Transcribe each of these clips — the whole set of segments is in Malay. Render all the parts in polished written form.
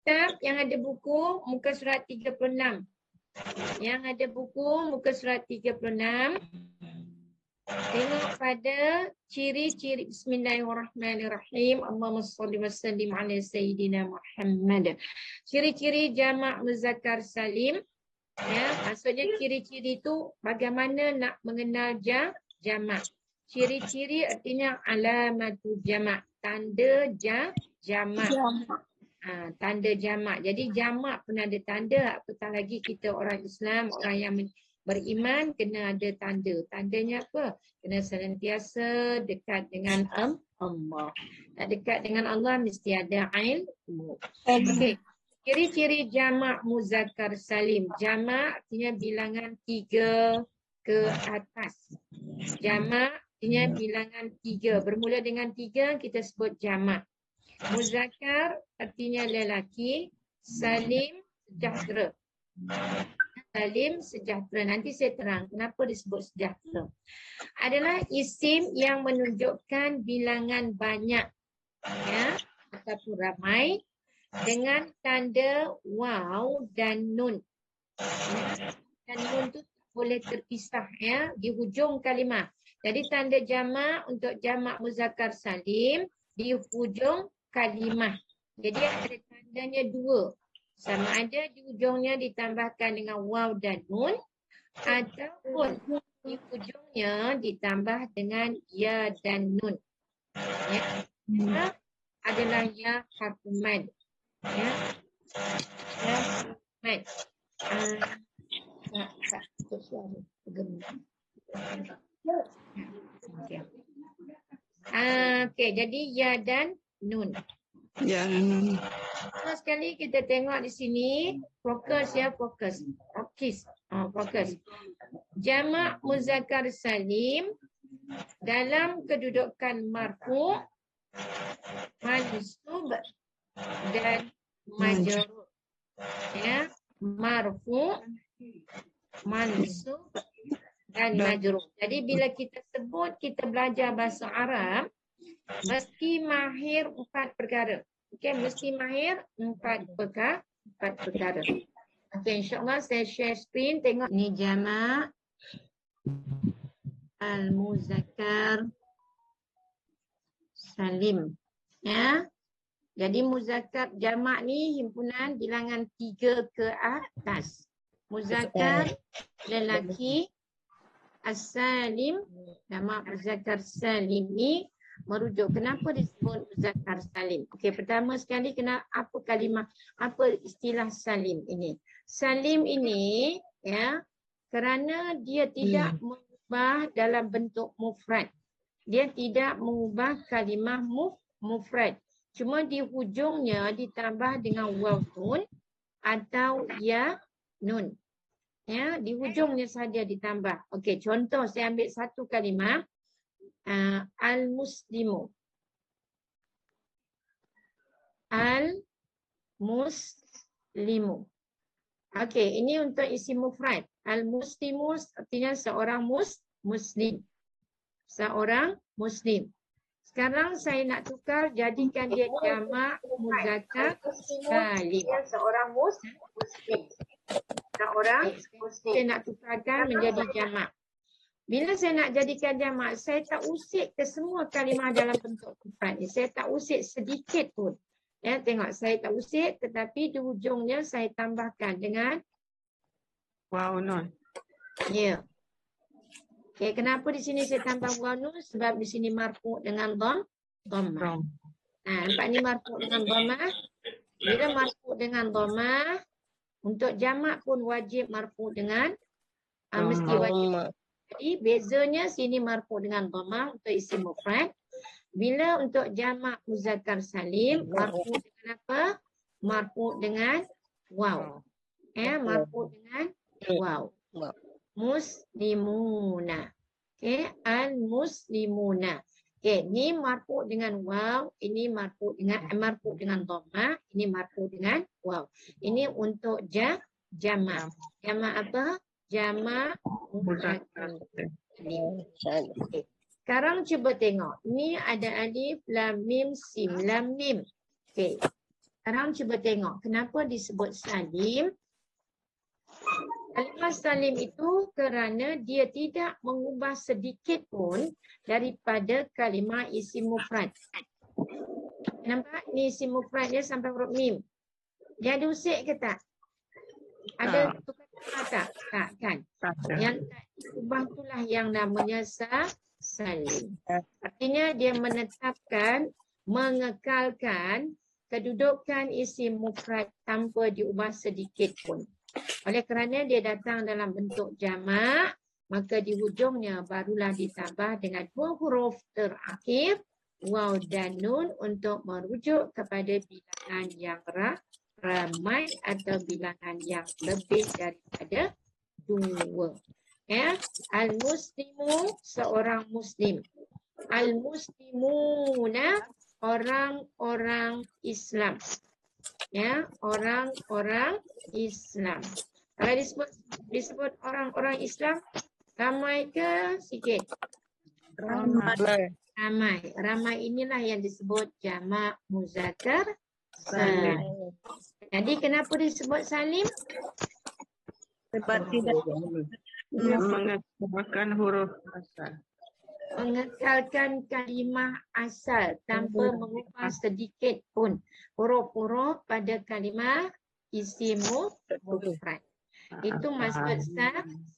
Kitab yang ada buku muka surat 36. Yang ada buku muka surat 36. Tengok pada ciri-ciri Bismillahirrahmanirrahim. Allahumma salli wa sallim ala Sayyidina Muhammad. Ciri-ciri jamak muzakkar salim. Ya, maksudnya ciri-ciri itu bagaimana nak mengenal jamak. Ciri-ciri artinya alamatu jamak. Tanda jamak. Tanda jamak. Jadi jamak pun ada tanda. Apatah lagi kita orang Islam, orang yang beriman kena ada tanda. Tandanya apa? Kena senantiasa dekat dengan Allah. Nak dekat dengan Allah mesti ada ilmu. Okey. Ciri-ciri jamak muzakkar salim. Jamak artinya bilangan 3 ke atas. Jamak artinya bilangan 3. Bermula dengan 3 kita sebut jamak. Muzakkar artinya lelaki. Salim sejahtera. Salim sejahtera. Nanti saya terang kenapa disebut sejahtera. Adalah isim yang menunjukkan bilangan banyak, ya, ataupun ramai dengan tanda waw dan nun. Ya, dan nun tu boleh terpisah, ya, di hujung kalimah. Jadi tanda jamak untuk jamak muzakkar salim di hujung kalimah. Jadi ada tandanya 2. Sama ada di hujungnya ditambahkan dengan waw dan nun ataupun di hujungnya ditambah dengan ya dan nun. Ya, kita adalah ya harfu mad. Ya, ya mad. Tak suara okey, jadi ya dan nun. Ya, nun. Sekali kita tengok di sini, fokus ya, fokus. Fokus. Jamak muzakkar salim dalam kedudukan marfu, mansub dan majrur. Ya, marfu, mansub dan majrur. Jadi bila kita sebut kita belajar bahasa Arab, mesti mahir 4 perkara. Okey, mesti mahir 4 perkara. Okey, insya-Allah saya share screen, tengok ni jamak al-muzakkar salim. Ya. Jadi muzakkar jamak ni himpunan bilangan 3 ke atas. Muzakkar lelaki, as-salim, jamak muzakkar salim ni merujuk kenapa disebut muzakkar salim. Okey, pertama sekali kena apa kalimah, apa istilah salim ini. Salim ini, ya, kerana dia tidak mengubah dalam bentuk mufrad. Dia tidak mengubah kalimah mufrad. Cuma di hujungnya ditambah dengan waw nun atau ya nun. Ya, di hujungnya saja ditambah. Okey, contoh saya ambil satu kalimah. Al-muslimu. Al-muslimu. Okey, ini untuk isi mufrad. Al-muslimu artinya seorang muslim. Seorang muslim. Sekarang saya nak tukar jadikan dia jamak muzakkar salim. Seorang muslim. Seorang muslim. Saya nak tukarkan menjadi jamak. Bila saya nak jadikan jamak, saya tak usik ke semua kalimah dalam bentuk mufrad ni. Saya tak usik sedikit pun. Ya, tengok saya tak usik, tetapi di hujungnya saya tambahkan dengan Waw nun. ya. Okay, kenapa di sini saya tambah waw nun? Sebab di sini marfu dengan dhammah. Nampak ni marfu dengan dhammah. Bila marfu dengan dhammah, untuk jamak pun wajib marfu dengan mesti wajib. Jadi bezanya sini marfu dengan dhammah untuk isim mufrad. Bila untuk jamak muzakkar salim marfu dengan apa? Marfu dengan waw. Marfu dengan waw. Muslimuna. Okey, al-muslimuna. Okey, ni marfu dengan waw, ini marfu dengan dhammah, ini marfu dengan waw. Ini untuk jamak. Jamak apa? Jamak muzakkar salim. Okay. Sekarang cuba tengok. Ni ada alif, lam, mim, sim, lam, mim. Okey. Sekarang cuba tengok kenapa disebut salim. Kalimah salim itu kerana dia tidak mengubah sedikit pun daripada kalimah isim mufrad. Nampak ni isim mufrad dia sampai huruf mim. Dia ada usik ke tak? Ada tukar kata? Tak kan? Yang tak diubah itulah yang namanya salim. Artinya dia menetapkan, mengekalkan kedudukan isim mufrad tanpa diubah sedikit pun. Oleh kerana dia datang dalam bentuk jamak, maka di hujungnya barulah ditambah dengan 2 huruf terakhir, waw dan nun untuk merujuk kepada bilangan yang ramai atau bilangan yang lebih daripada 2. Ya, al-muslimu seorang muslim. Al-muslimuna orang-orang Islam. Ya, orang-orang Islam. Kalau disebut orang-orang Islam, ramai ke sikit? Ramai. Ramai inilah yang disebut jamak muzakkar salim. Jadi kenapa disebut salim? Sebab tidak dia mengekalkan huruf asal. Mengekalkan kalimah asal tanpa mengubah sedikit pun huruf-huruf pada kalimah isim mufrad. Itu maksud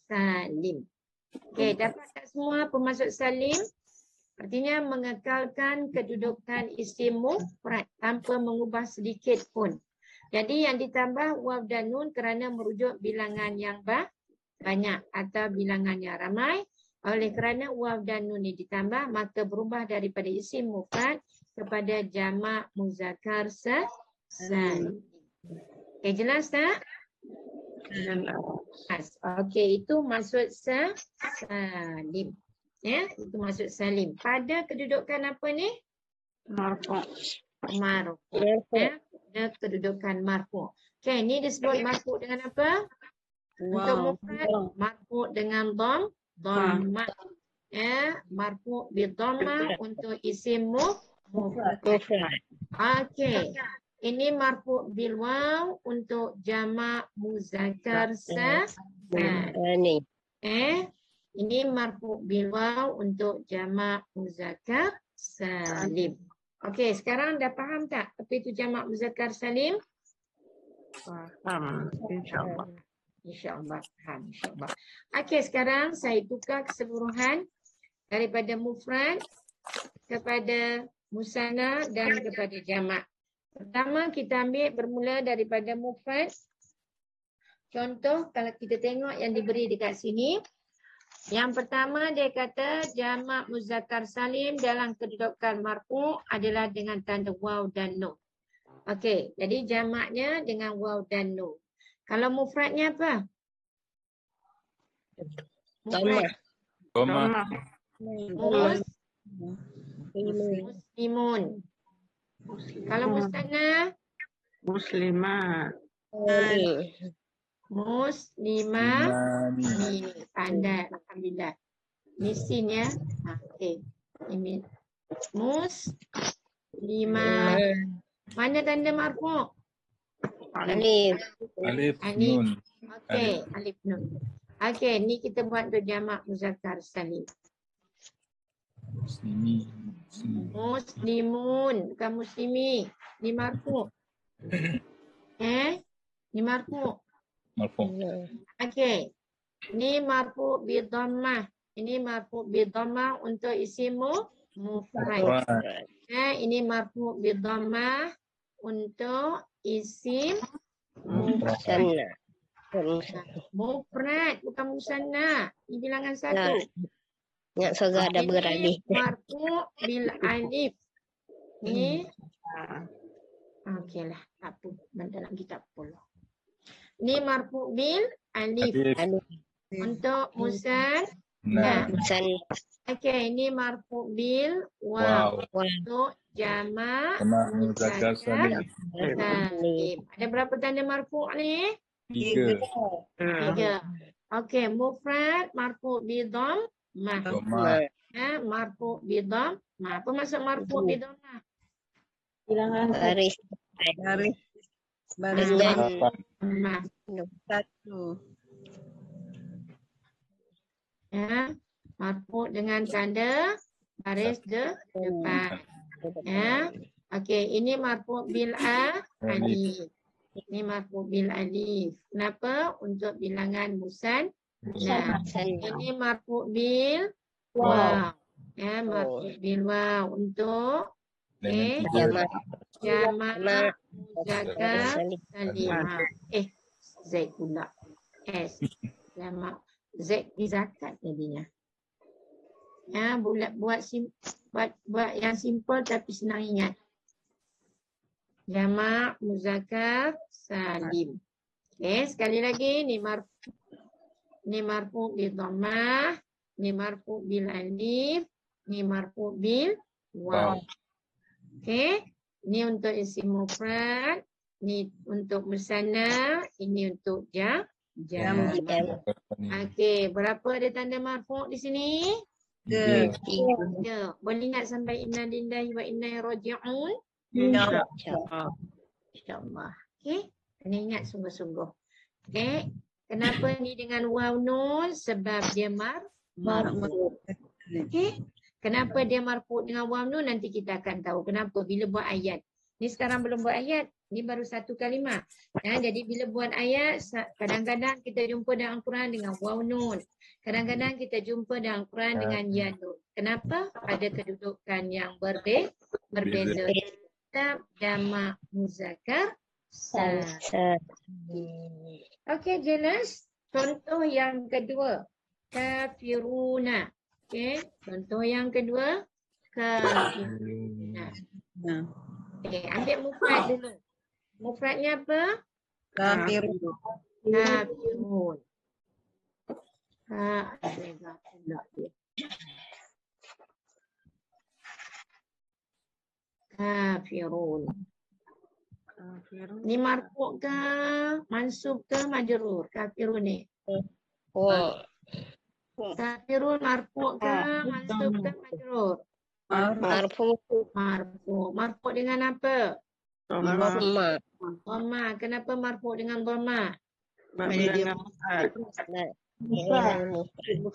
salim. Okey, dapat tak semua apa maksud salim? Artinya mengekalkan kedudukan isim mufrad tanpa mengubah sedikit pun. Jadi yang ditambah waw dan nun kerana merujuk bilangan yang banyak atau bilangan yang ramai. Oleh kerana waw dan nun ini ditambah, maka berubah daripada isim mufrad kepada jamak muzakkar salim. Okey, jelas tak? Jelas. Okey, itu maksud salim. Ya, itu maksud salim. Pada kedudukan apa ni? Marfu'. Ya, pada kedudukan marfu'. Okey, ni disebut marfu' dengan apa? Untuk mufrad, marfu' dengan dhammah. Ya, marfu' bi dhammah untuk isim mufrad. Okey. Ini marfu' bil waw untuk jamak muzakkar salim. Ini marfu' bil waw untuk jamak muzakkar salim. Okey, sekarang dah faham tak apa itu jamak muzakkar salim? Faham, insya-Allah. InsyaAllah faham, insyaAllah. Okey, sekarang saya tukar keseluruhan daripada mufrad kepada musanna dan kepada jamak. Pertama kita ambil bermula daripada mufrad. Contoh kalau kita tengok yang diberi dekat sini. Yang pertama dia kata jamak muzakkar salim dalam kedudukan marfu' adalah dengan tanda waw dan nun. Okey, jadi jamaknya dengan waw dan nun. Kalau mufradnya apa? Dhammah. Muslimun. Kalau musanna? Muslimat. Muslimani. Pandai, alhamdulillah. Ini sin ya. Okey. Ini muslimat. Mana tanda marfu'? Alif nun. Okey, alif nun. Okey, ni kita buat untuk jamak muzakkar salim. Muslimun, bukan muslimi. Ni marfu'. Ni marfu'. Okey. Ni marfu' bi dhammah. Ini marfu' bi dhammah untuk isim mufrad. Ini marfu' bi dhammah untuk isim mufrad. Mufrad bukan musanna. Ini bilangan satu. Nak soga ada beralih. Marfu' bil alif. Ni okeylah, tak apa. Dalam kitab pula. Ni marfu' bil alif. Untuk musanna. Okey, ini marfu' bil waw. Untuk jamak muzakkar salim. Ada berapa tanda marfu' ni? 3. Okey, mufrad marfu' bi dhammah. Marfu' bi dhammah. Apa maksud marfu' bi dhammah? Bilangan baris. Baris Dengan 8. satu. Ya, marfu dengan tanda baris depan. Ya. Okey, ini marfu bil alif. Ini marfu bil alif. Kenapa? Untuk bilangan musanna. Ini marfu bil waw. Ya, marfu bil waw untuk Dengan 3. jamak muzakkar salimah. Z pula. S. Jamak Z di zakat jadinya. Ya, buat yang simple tapi senang ingat. Jamak muzakkar salim. Okey, sekali lagi ni marfu bil dhammah, ni marfu bil alif, ni marfu bil waw. Okey, ni untuk isim mufrad, ni untuk musanna, ini untuk jamak. Okey, berapa ada tanda marfu di sini? 3. 3. Boleh ingat sampai inna lillahi wa inna ilaihi raji'un? InsyaAllah. Okey, kena ingat sungguh-sungguh. Okey, kenapa ni dengan waw nun? Sebab dia marfu. Okey, kenapa dia marfu dengan waw nun? Nanti kita akan tahu kenapa bila buat ayat. Ni sekarang belum buat ayat. Ni baru satu kalimah. Ya, jadi bila buat ayat, kadang-kadang kita jumpa dalam Al-Quran dengan waw nun. Kadang-kadang kita jumpa dalam Al-Quran dengan ya nun. Kenapa? Pada kedudukan yang berbeza. Kita jamak muzakkar salim. Okey, jelas. Contoh yang kedua. Kafiruna. Okey, contoh yang kedua. Kafiruna. Okey, ambil mufrad dulu. Mufradnya apa? Kafirun. Kafirun. Kafirun. Ni marfu ke mansub ke majrur? Kafirun ni. Kafirun marfu ke mansub ke majrur? Marfu. Marfu dengan apa? Dhamma. Dhamma. Kenapa marfu dengan dhamma?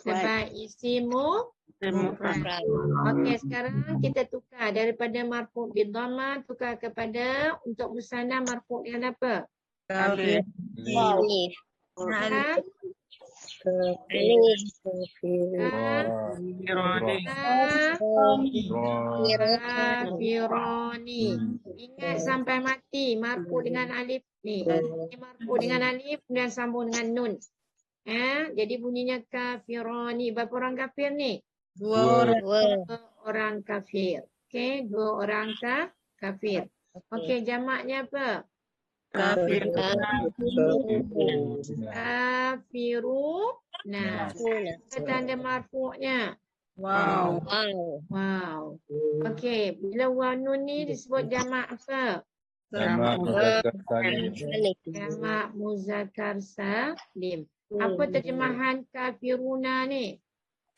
Sebab isimu mufrad. Okey, sekarang kita tukar daripada marfu bil dhamma tukar kepada untuk musanna marfu dengan apa? Kafir. Alif. Kafironi. Ingat sampai mati marfu dengan alif ni. Ini marfu dengan alif dan sambung dengan nun. Jadi bunyinya kafironi. Berapa orang kafir ni? 2 orang. 2 orang kafir. Okey, 2 orang kafir. Okey, jamaknya apa? Kafir. Kafiruna. Tanda marfu'nya. Wow. Wow. Okey, bila waw nun ni disebut jamak apa? Jamak muzakkar salim. Jamak muzakkar salim. Apa terjemahan kafiruna ni?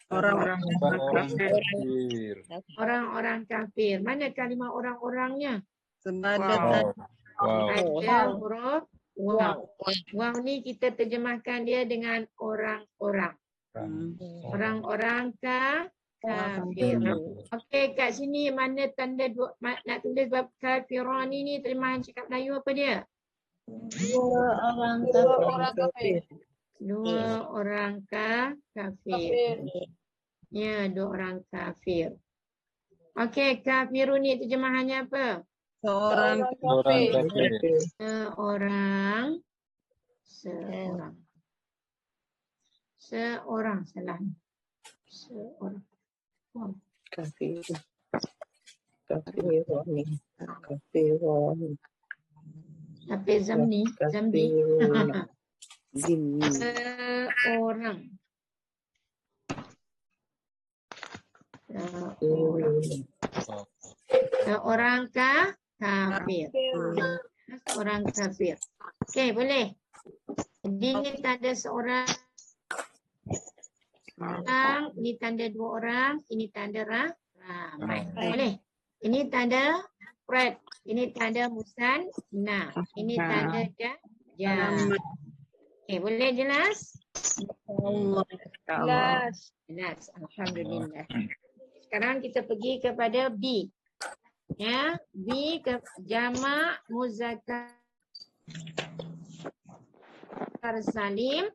Orang-orang kafir. Orang-orang kafir. Mana kalimah orang-orangnya? Sebadan. Ada huruf waw. Waw ni kita terjemahkan dia dengan orang-orang. Orang-orang kafir. Okey, kat sini mana tanda nak tulis bab kafirani ni terjemahan cakap Melayu apa dia? 2 orang kafir. 2 orang kafir. Ya, 2 orang kafir. Okey, kafirun ni terjemahannya apa? Seorang kafir. Seorang salah. Seorang. Wow. kafir. Tapi zamni. Seorang. Seorang kafir. Seorang kafir. Okey, boleh. Jadi ini tanda seorang. Ini tanda 2 orang. Ini tanda ramai. Boleh. Ini tanda mufrad. Ini tanda musanna. Ini tanda jam. Okey, boleh jelas? Jelas. Alhamdulillah. Sekarang kita pergi kepada B. Ya, B ke jamak muzakkar salim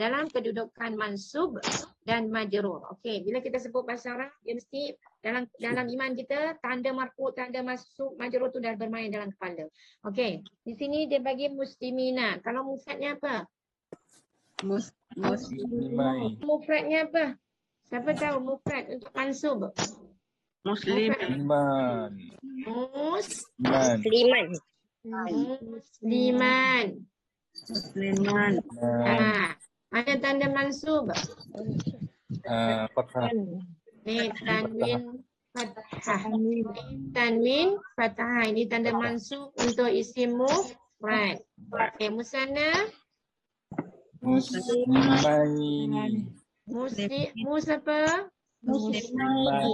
dalam kedudukan mansub dan majrur. Okey, bila kita sebut bahasa Arab, dia mesti dalam iman kita tanda marfu, tanda mansub, majrur tu dah bermain dalam kepala. Okey, di sini dia bagi muslimina. Kalau mufradnya apa? Muslimai. Mufradnya apa? Siapa tahu mufrad untuk mansub? Muslim. Iman. Iman. Musliman. Musliman. Musliman. Mana tanda mansub? Fathah. Ni tanwin fathah. Ni tanwin fathah. Ini tanda mansub untuk isim mufrad. Okey, musanna Muslimaini. mus apa? Muslimai.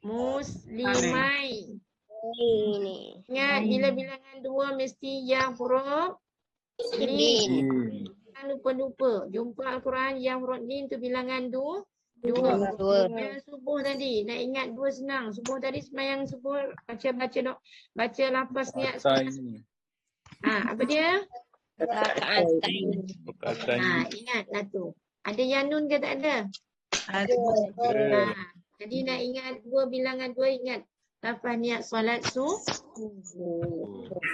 Muslimai. Ini. Ingat bila bilangan dua mesti yang huruf lin. Jangan lupa-lupa. Jumpa Al-Quran yang huruf lin tu bilangan dua. Yang subuh tadi. Nak ingat dua senang. Subuh tadi sembahyang subuh baca lafaz niat. Fathah. Apa dia? Fathah. Ingatlah tu. Ada yang nun ke tak ada? Ada. Jadi nak ingat dua bilangan dua, ingat lafaz niat solat subuh.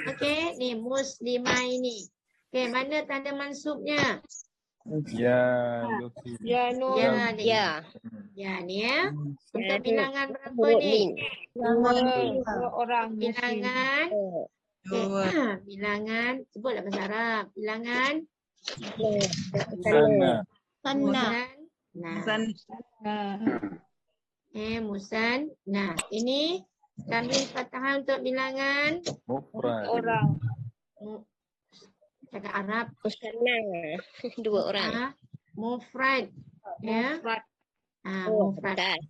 Okey, ni muslimah ini. Okey, mana tanda mansubnya? Ya, Yusuf. Ya ni. Ya. Ya ni ya. Untuk bilangan berapa ni? Bilangan. Bilangan. Sebutlah bahasa Arab. Bilangan. Sana. Musan. Nah, ini tanwin fathah untuk bilangan Mufrad. cakap Arab. Musanna. Dua orang. Mufrad. Ya. Mufrad. Tak.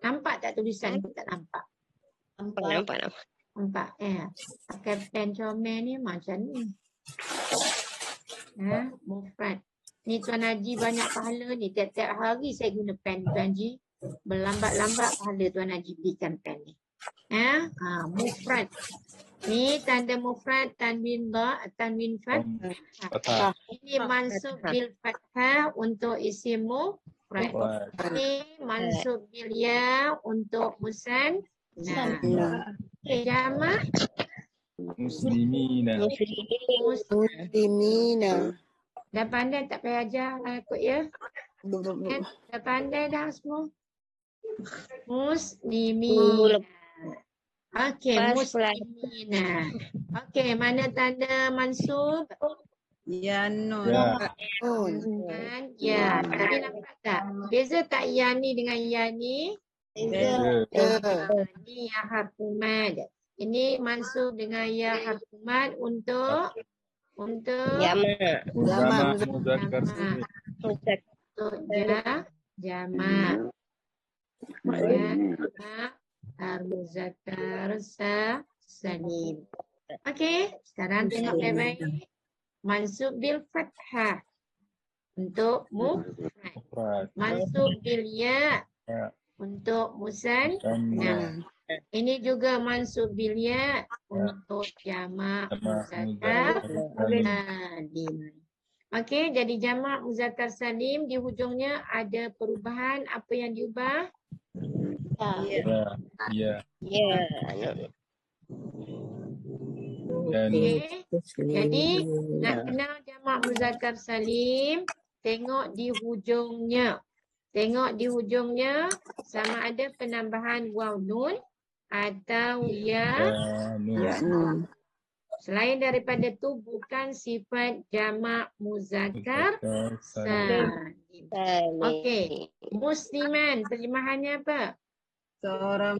Nampak tak tulisan? Tak nampak. Nampak. Nampak. Pakai pen comel ni macam ni. Mufrad. Ni Tuan Haji banyak pahala ni. Tiap-tiap hari saya guna pen Tuan Haji. Berlambat-lambat pahala Tuan Haji belikan pen ni. Mufrad. Ni tanda mufrad tanwin fathah. Ini mansub bil fathah untuk isim mufrad. Ini mansub bil ya untuk musanna. Jamak Muslimina. Dah pandai tak payah ajar lah kot ya. Dah pandai dah semua. Muslimina. Okey, muslimina. Okey, mana tanda mansub? Ya nun. Ya, tapi nampak tak? Beza tak ya ni dengan ya ni? Ya. Ni ya harfu mad. Ini mansub dengan ya harfu mad untuk Jamak. Muzakkar salim. untuk jamak. Muzakkar salim. Okey, sekarang tengok baik-baik. Mansub bil fathah untuk mufrad. Mansub bil ya untuk musanna. Ini juga mansub bil ya untuk jamak muzakkar salim. Okey, jadi jamak muzakkar salim di hujungnya ada perubahan. Apa yang diubah? Ya. Okey. Jadi nak kenal jamak muzakkar salim, tengok di hujungnya. Tengok di hujungnya sama ada penambahan waw nun atau ya. Selain daripada tu bukan sifat jamak muzakkar salim. Okey. Musliman terjemahannya apa? Seorang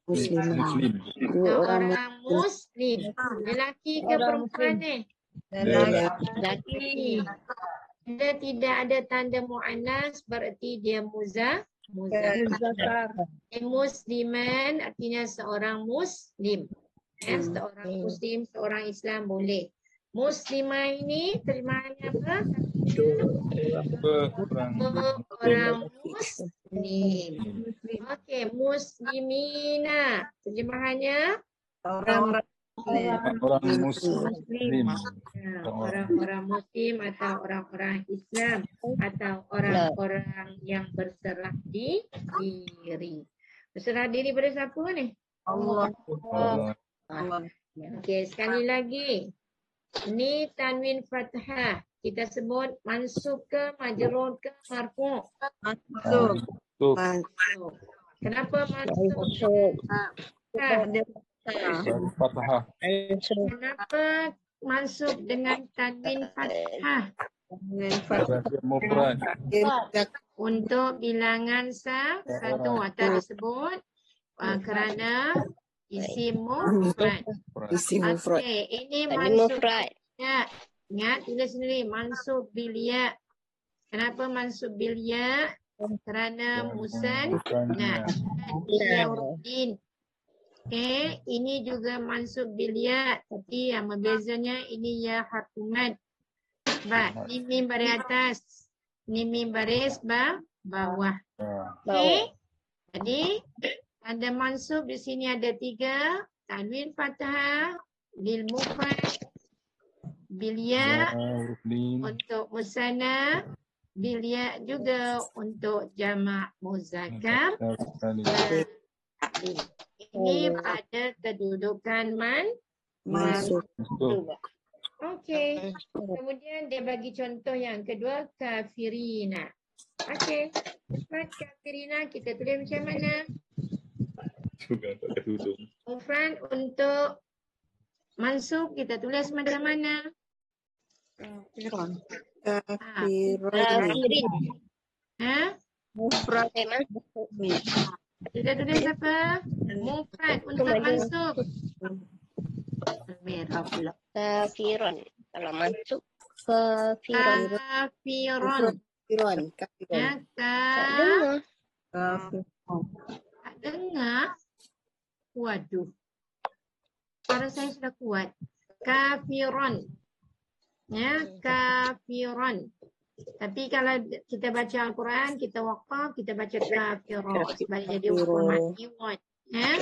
Muslim. Seorang muslim. Lelaki ke perempuan ni? Lelaki. Bila tidak ada tanda mu'annas berarti dia muzakkar. Muzakkar. Musliman artinya seorang muslim. Seorang muslim, seorang Islam boleh. Muslimah ini terjemahannya apa? Orang muslim. Okey, muslimina. Terjemahannya Orang Muslim. orang-orang muslim atau orang-orang Islam atau orang-orang yang berserah diri. Berserah diri pada siapa ni? Allah. Okey, sekali lagi. Ni tanwin fathah. Kita sebut mansub ke, majrur ke, marfu'. Masuk. Mansub. Kenapa mansub? Fathah. Kenapa mansub dengan tanwin fathah? Mufrad. Untuk bilangan satu atau disebut kerana isim mufrad. Okey, ini mansub. Ya, ingat tulis sendiri mansub bil ya. Kenapa mansub bil ya? Kerana musan nah din. Okey, ini juga mansub bil ya, tapi yang membezanya ini ya harfumat. Sebab ni mim baris atas, ni mim baris bawah. Okey. Jadi ada mansub di sini ada 3, tanwin fathah, bil mufrad, bil ya untuk musanna, bil ya juga untuk jamak muzakkar. Ini pada kedudukan mansub. Okey. Kemudian dia bagi contoh yang kedua, kafirina. Okey. Kafirina kita tulis macam mana? Mufrad untuk mansub kita tulis macam mana? Kafirin. Mufrad. Kita tulis apa? Mufrad untuk mansub. Merah pula. Kafiron. Kalau masuk kafiron. Kafiron. Ya, Kafirin. tak dengar. Waduh. Suara saya sudah kuat. Kafiron. Ya, kafiron. Tapi kalau kita baca Al-Quran, kita waqaf, kita baca kafiron. Sebab jadi hukum mati. Ya.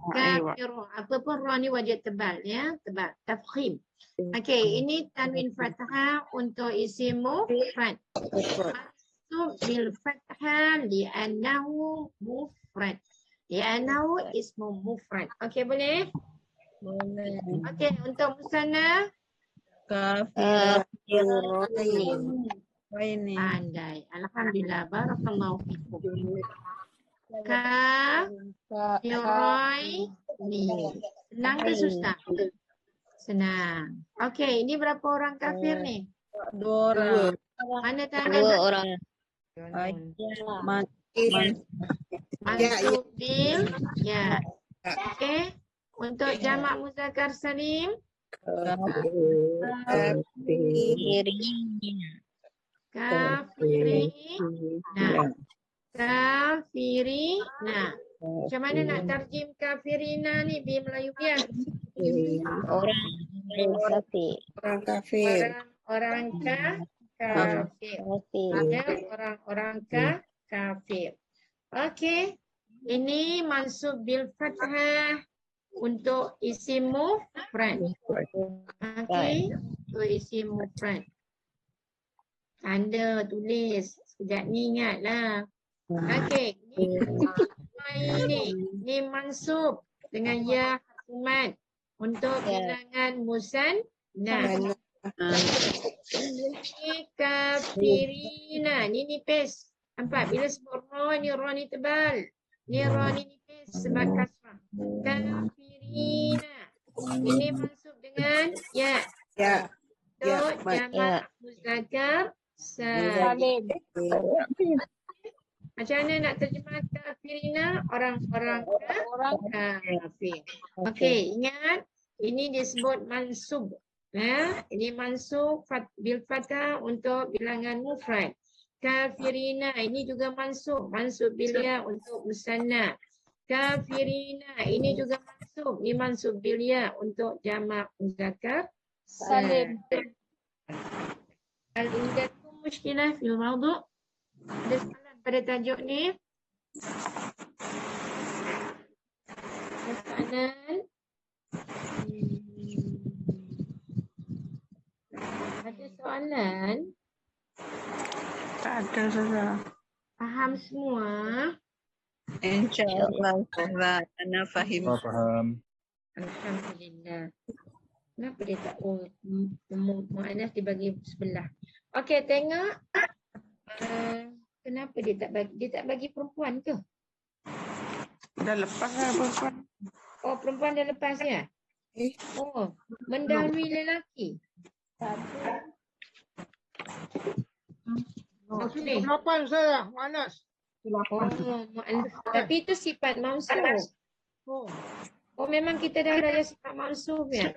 Kafiron. Apa pun ra ni wajib tebal. Ya, tebal. Tafkhim. Okey, ini tanwin fathah untuk isim mufrad. Maksud bil fathah li'annahu mufrad. Li'annahu ismu mufrad. Okey, boleh? Boleh. Okey, untuk musanna? Kafirin. Ini. Pandai. Alhamdulillah. Barakallahu fikum. Kafirai ni. Senang ke susah? Senang. Okey, ini berapa orang kafir ni? 2 orang. Mana tangan? 2 orang. Mansub bil ya. Okey. Untuk jamak muzakkar salim? Kafirina. Kafirina. Macam mana nak tarjim kafirina ni bi Melayu biar? Orang kafir. Orang kafir. Ya, orang-orang kafir. Okey. Ini mansub bil fathah untuk isim mufrad. Okey. Untuk isim mufrad. Tanda tulis. Sekejap ni ingatlah. Okey. Ini mansub dengan ya harfumat untuk bilangan musanna. Ini kafirina. Ni nipis. Nampak? Bila sebut ra ni tebal. Ni ra ni nipis sebab kasrah. Kafirina. Ini mansub dengan ya. Untuk jamak muzakkar salim. Macam mana nak terjemah kafirina? Orang-orang kafir. Okey, ingat ini disebut mansub. Ini mansub bil fathah untuk bilangan mufrad. Kafirina, ini juga mansub. Mansub bilia untuk musanna. Kafirina, ini juga mansub. Ini mansub bilia untuk jamak muzakkar salim. Hal indakum mushkilah fil mawdu'? Ada soalan pada tajuk ni? Ada soalan? Ada soalan? Tak ada Ustazah. Faham semua? InsyaAllah Ustazah. Ana fahim. Saya faham. Alhamdulillah. Kenapa dia tak mu'annas dibagi sebelah? Okey, tengok. Kenapa dia tak bagi? Dia tak bagi perempuan ke? Dah lepas lah perempuan. Oh, perempuan dah lepas ya? Oh, mendahului lelaki. Okey. Kapan saya, Manas? Oh, tapi itu sifat mansub. Oh, memang kita dah belajar sifat mansub ya?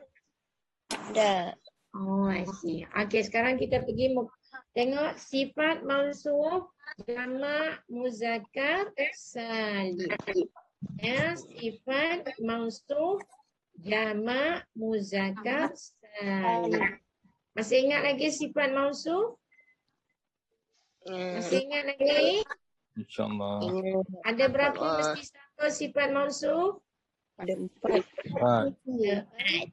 Dah. Oh, I see. Okey, sekarang kita pergi tengok sifat mansub jamak muzakkar salim. Ya, sifat mansub jamak muzakkar salim. Masih ingat lagi sifat mansub? Masih ingat lagi? InsyaAllah. Ada berapa mesti sama sifat mansub? Ada 4. Baik.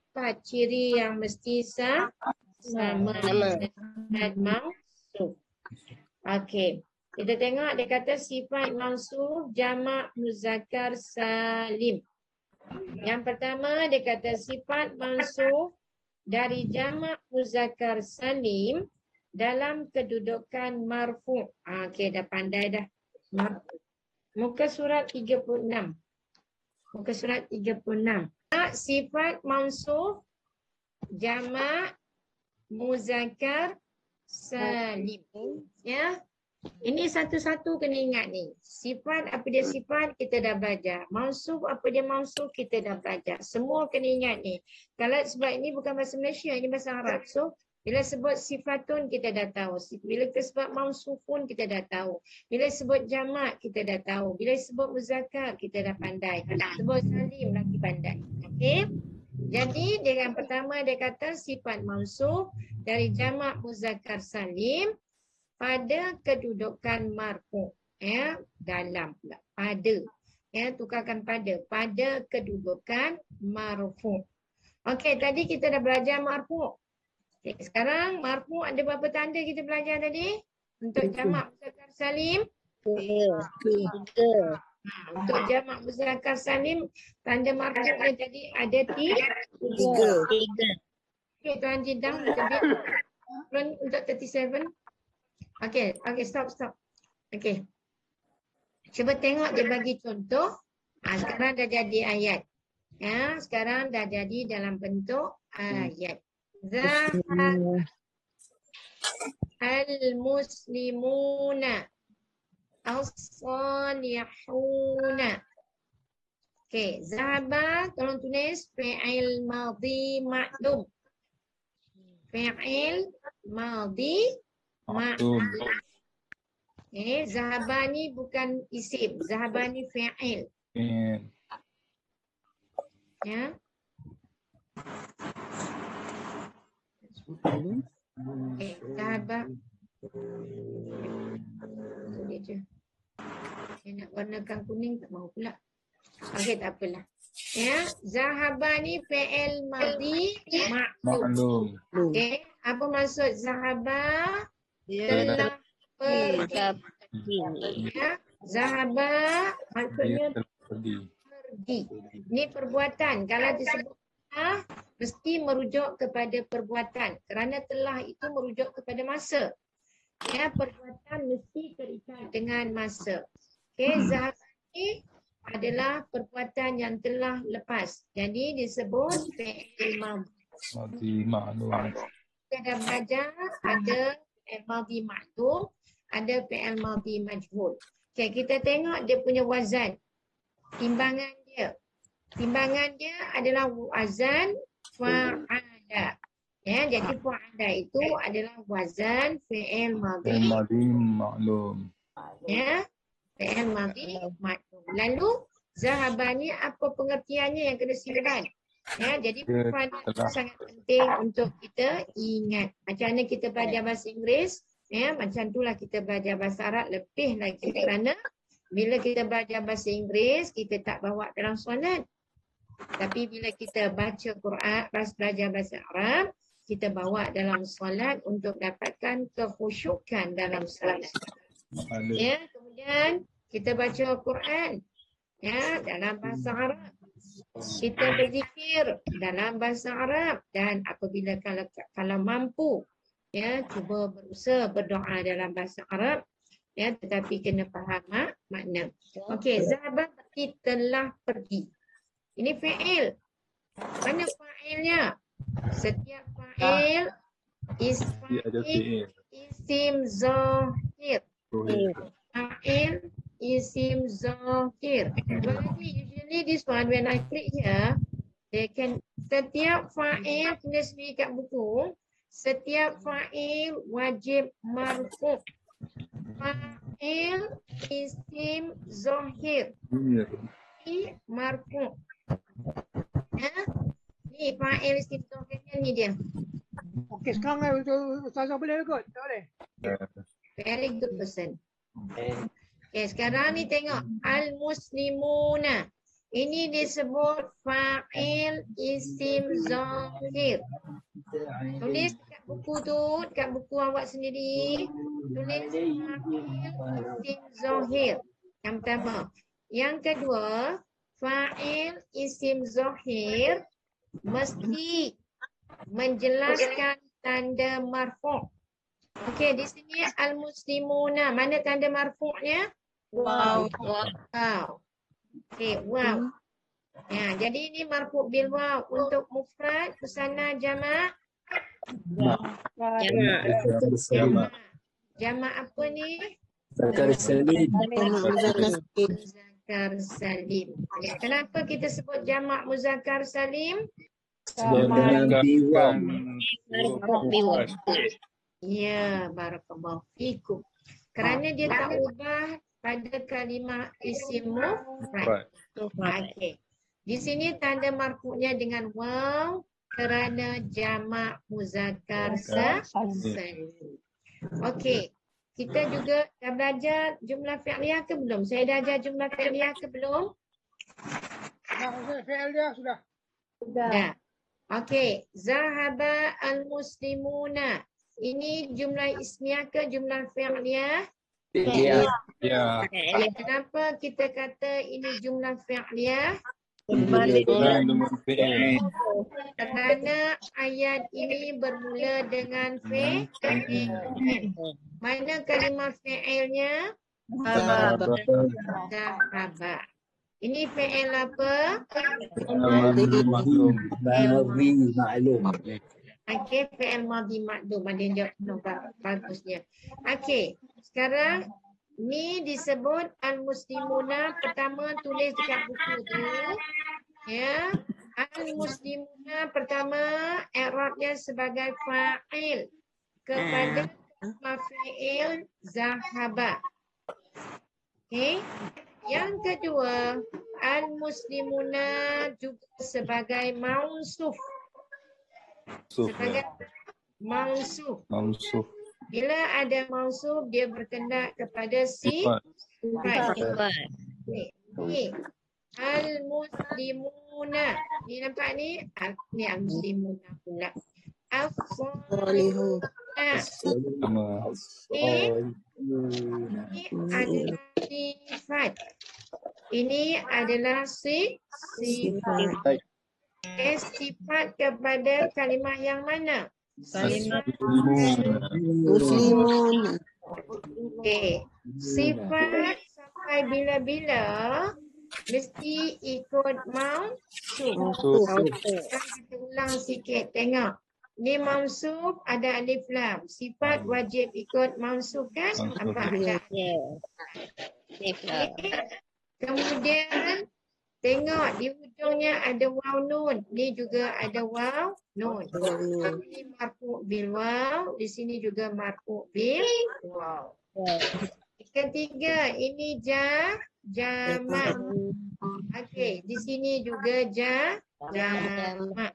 Empat ciri yang mesti sama sifat mansub. Okey. Kita tengok dia kata sifat mansub jamak muzakkar salim. Yang pertama dia kata sifat mansub dari jamak muzakkar salim dalam kedudukan marfu'. Okey, dah pandai dah. Marfu'. Muka surat 36. Muka surat 36. Sifat mansub jamak muzakkar salim. Ya. Ini satu-satu kena ingat ni. Sifat apa dia sifat kita dah belajar. Mansub apa dia mansub kita dah belajar. Semua kena ingat ni. Kalau sebab ini bukan bahasa Malaysia, ini bahasa Arab. So bila sebut sifatun kita dah tahu. Bila kita sebut mansufun kita dah tahu. Bila sebut jamak kita dah tahu. Bila sebut muzakkar kita dah pandai. Sebut salim lagi pandai. Okey. Jadi yang pertama dia kata sifat mansub dari jamak muzakkar salim pada kedudukan marfu'. Ya, dalam pula. Pada. Ya, tukarkan pada kedudukan marfu'. Okey, tadi kita dah belajar marfu'. Okay, sekarang marfu' ada berapa tanda kita belajar tadi? Untuk jamak muzakkar salim? 3. Untuk jamak muzakkar salim, tanda marfu'nya tadi ada 3. 3. Okay, Tuan Jidang, untuk 37. Okay, stop. Okay. Cuba tengok dia bagi contoh. Sekarang dah jadi ayat. Ya, sekarang dah jadi dalam bentuk ayat. Zahab al-muslimuna as-salihuna. Okey, zahaba tolong tulis fi'il madhi ma'lum. Fi'il madhi ma'lum. Okey, zahaba ni bukan isim, zahaba ni fi'il. Ya. Zahaba. Ini je. Dia nak warnakan kuning tak mahu pula. Okey, tak apalah. Ya, zahaba ni fi'il madhi ma'lum. Okey, apa maksud zahaba? Telah pergi. Ya, zahaba maksudnya pergi. Ini perbuatan. Kalau disebut mesti merujuk kepada perbuatan kerana telah itu merujuk kepada masa. Ya, perbuatan mesti terikat dengan masa. Okey, zahab ini adalah perbuatan yang telah lepas. Jadi disebut fi'il madhi ma'lum. Kita dah belajar ada fi'il madhi ma'lum, ada fi'il madhi majhul. Okey, kita tengok dia punya wazan. Timbangan dia. Timbangan dia adalah wazan fa'ala. Ya, jadi fu'ala itu adalah wazan fi'il madhi. Madi maklum. Ya, fi'il madhi maklum. Lalu zahaba ni apa pengertiannya yang kena simpan? Ya, jadi Dia fu'ala itu telah. sangat penting untuk kita ingat. Macam mana kita belajar bahasa Inggeris, ya, macam itulah kita belajar bahasa Arab lebih lagi kerana bila kita belajar bahasa Inggeris, kita tak bawa dalam soalan. Tapi bila kita baca Quran, belajar bahasa Arab, kita bawa dalam solat untuk dapatkan kekhusyukan dalam solat. Maklum. Ya, kemudian kita baca Quran ya dalam bahasa Arab. Kita berzikir dalam bahasa Arab dan apabila kalau mampu ya cuba berusaha berdoa dalam bahasa Arab ya, tetapi kena faham makna. Okey, zahaba berarti telah pergi. Ini fi'il. Mana fa'ilnya? Setiap fa'il Dia ada fi'il. isim zahir. Rohir. Fa'il isim zahir. Usually this one when I click here, they can setiap fa'il tulis di kat buku, setiap fa'il wajib marfu'. Fa'il isim zahir. Marfu'. Ya. Ni fa'il isim zahirnya ni dia. Okey, sekarang Ustazah boleh kot? Tak boleh? Very good person. Okay, sekarang ni tengok al-muslimuna. Ini disebut fa'il isim zahir. Tulis kat buku tu, kat buku awak sendiri. Tulis fa'il isim zahir. Yang pertama. Yang kedua, fa'il isim zahir mesti menjelaskan tanda marfu'. Okey, di sini al-muslimuna. Mana tanda marfu'nya? Wow. Wow. Okey, wow. Ya, jadi ini marfu' bil waw untuk mufrad, musanna, jamak. Jamak. Jamak apa ni? Zakar Salim. Muzakkar salim. Ya, kenapa kita sebut jamak muzakkar salim? Dengan biwak. Ya, barakallahu fikum. Kerana dia tak ubah pada kalimah isim mufrad. Okey. Di sini tanda marfu'nya dengan waw kerana jamak muzakkar salim. Okey. Kita juga dah belajar jumlah fi'liyah ke belum? Saya dah ajar jumlah fi'liyah ke belum? Fi'il dia sudah. Dah. Okey. Zahaba al-muslimuna. Ini jumlah ismiyah ke jumlah fi'liyah? Ya. Ya. Kenapa kita kata ini jumlah fi'liyah? Dengan fi'il. Kerana ayat ini bermula dengan fi'il. Mana kalimah fi'ilnya? Zahaba. Ini fi'il apa? Maklum. Maklum. Okey, fi'il madhi maklum. Ada yang jawab bagusnya. Okey, sekarang ni disebut al-muslimuna. Pertama tulis dekat buku tu. Ya. Al-muslimuna pertama i'rabnya sebagai fa'il kepada fi'il zahaba. Okey. Yang kedua, al-muslimuna juga sebagai mausuf. Sebagai mausuf. Mansuf. Bila ada mausuf, dia berkendak kepada sifat. Ni. Al-muslimuna. Ni nampak ni? Ni al-muslimuna pula. Al-salihuna. Ini adalah sifat. Ini adalah sifat. Sifat kepada kalimah yang mana? Muslimun. Okey. Sifat sampai bila-bila mesti ikut mausuf. Kita ulang sikit. Tengok. Ni mausuf ada alif lam. Sifat wajib ikut mausuf kan? Nampak tak? Okay. Kemudian Tengok di hujungnya ada waw nun. Ni juga ada waw nun. Ini marfu bil waw. Di sini juga marfu bil waw. Ketiga, ini jamak. Okey, di sini juga jamak.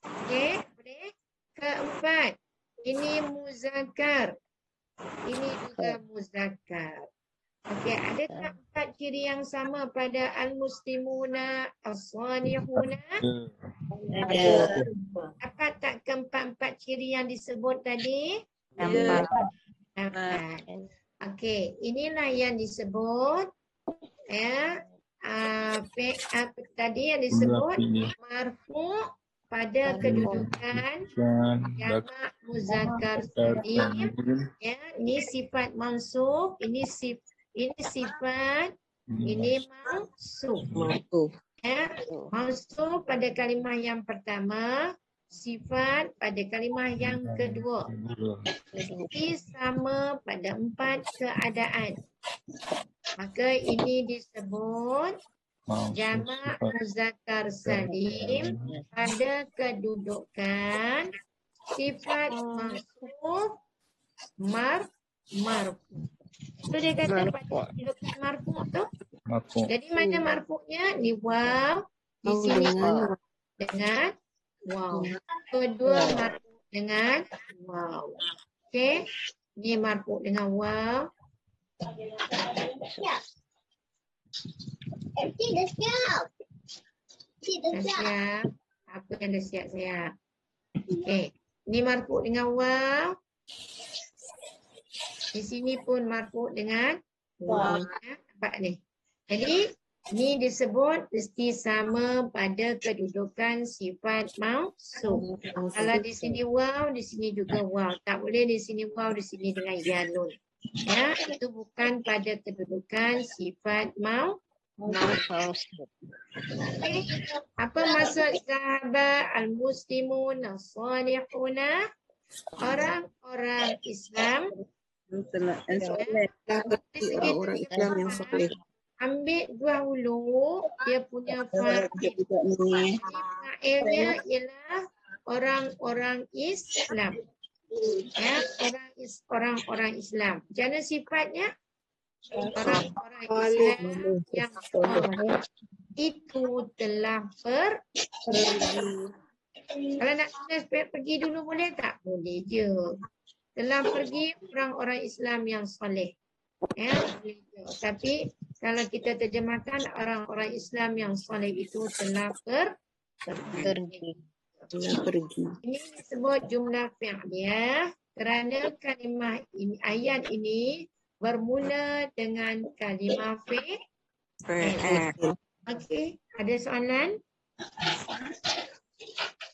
Okey, boleh? Keempat, ini muzakkar. Ini juga muzakkar. Okey, adakah empat ciri yang sama pada al-muslimuna, as-salihuna? Ada. Dapat tak keempat-empat ciri yang disebut tadi? Nampak. Dapat. Okey, inilah yang disebut ya, apa tadi yang disebut marfu pada kedudukan jamak muzakkar salim. Ya, ini sifat mansub, ini sifat, ini mansub. Ya, mansub pada kalimah yang pertama, sifat pada kalimah yang kedua. Mesti sama pada 4 keadaan. Maka ini disebut jamak muzakkar salim pada kedudukan sifat mansub marfu. Tu dia kata pada kedudukan marfu tu. Jadi mana marfu'nya? Ni waw, di sini dengan waw. Kedua marfu dengan waw. Okey. Ni marfu dengan waw. Dah siap. Apa yang dah siap-siap? Okey. Ni marfu dengan waw. Di sini pun marfu dengan waw. Nampak ni. Jadi ni disebut mesti sama pada kedudukan sifat mausuf. Kalau di sini waw, di sini juga waw. Tak boleh di sini waw, di sini dengan ya nun. Ya, itu bukan pada kedudukan sifat mausuf. Okay. Apa maksud sahabat al-muslimun as-salihuna? Orang-orang Islam. Orang Islam yang soleh. Ambil dahulu dia punya fa'il. Fa'ilnya ialah orang-orang Islam. Ya, orang-orang Islam. Jangan sifatnya orang-orang Islam yang soleh itu telah pergi. Kalau nak tulis pergi dulu boleh tak? Boleh je. Telah pergi orang-orang Islam yang soleh. Ya, boleh je. Tapi kalau kita terjemahkan orang-orang Islam yang soleh itu telah pergi. Ini disebut jumlah fi'liyah kerana kalimah ini, ayat ini bermula dengan kalimah fi'il. Okey, ada soalan?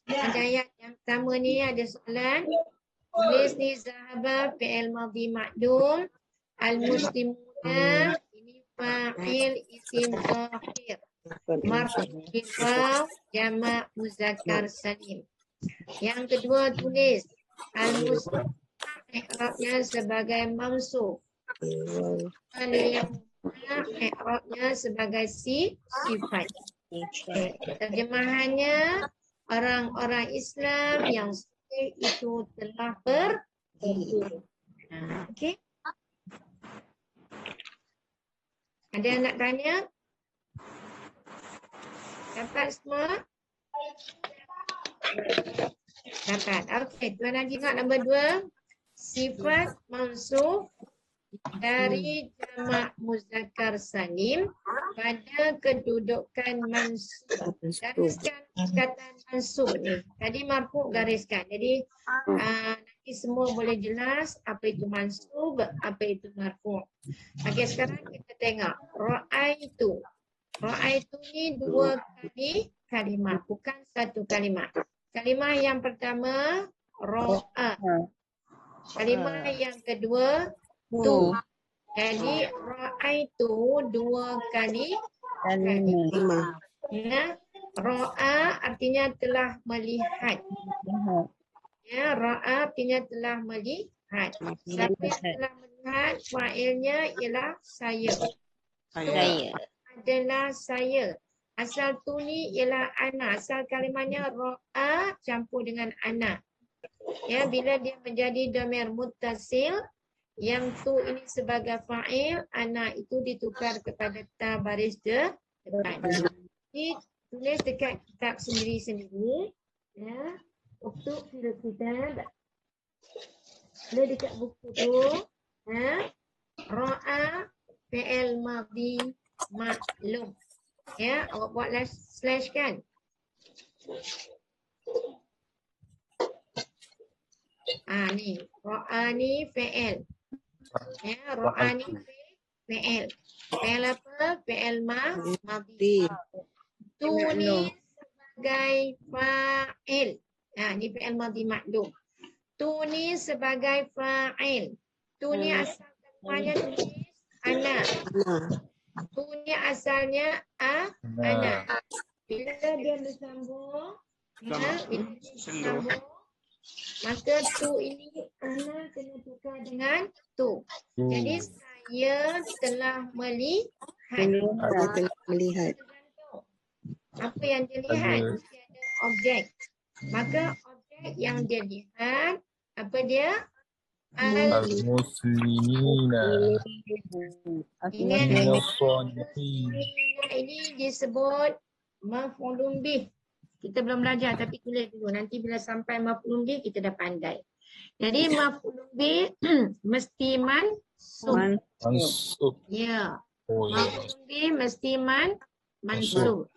Ada ayat yang pertama ni ada soalan. Tulis ni zahaba fi'il madhi ma'dum, al-muslimuna ini fa'il isim zahir. Marfu bil waw jamak muzakkar salim. Yang kedua tulis al-muslim i'rabnya sebagai mansub. Yang i'rabnya sebagai sifat. Terjemahannya orang-orang Islam yang itu telah pergi. Okey. Ada yang nak tanya? Dapat semua? Dapat. Okey, Tuan Haji ingat nombor 2. Sifat mansub dari jamak muzakkar salim pada kedudukan mansub. Gariskan perkataan mansub ni. Tadi marfu gariskan. Jadi nanti semua boleh jelas apa itu mansub, apa itu marfu. Okey, sekarang kita tengok. Ra'aitu. Ra'aitu ni 2 kali kalimah, bukan 1 kalimah. Kalimah yang pertama ra'a. Kalimah yang kedua tu. Jadi ra'aitu 2 kali kalimah. Ya, ra'a artinya telah melihat. Ya, ra'a artinya telah melihat. Siapa yang telah melihat, fa'ilnya ialah saya. Adalah saya. Asal tu ni ialah ana. Asal kalimahnya ro'a campur dengan ana. Ya, bila dia menjadi dhamir muttasil, yang tu ini sebagai fa'il, ana itu ditukar kepada ta baris depan. Jadi tulis dekat kitab sendiri-sendiri. Ya, untuk fil kitab. Ada dekat buku tu. Ya, ro'a fi'il madhi maklum. Ya, awak buatlah slash kan. Ni ro'a ni fi'il. Ya, ro'a ni fi'il. Fi'il apa? Fi'il madhi. Tu ni sebagai fa'il. Ni fi'il madhi maklum. Tu ni sebagai fa'il. Tu ni asal kalimahnya tulis ana. Tu ni asalnya ana. Bila dia bersambung, bila dia bersambung, maka tu ini ana kena tukar dengan tu. Jadi saya telah melihat. Melihat. Apa yang dia lihat? Mesti ada objek. Maka objek yang dia lihat, apa dia? Al-Muslimina. Ingat Al-Salihin. ini disebut maf'ulun bih. Kita belum belajar tapi tulis dulu. Nanti bila sampai maf'ulun bih kita dah pandai. Jadi maf'ulun bih mesti mansub. Mansub. Ya. Oh ya. Maf'ulun bih mesti mansub.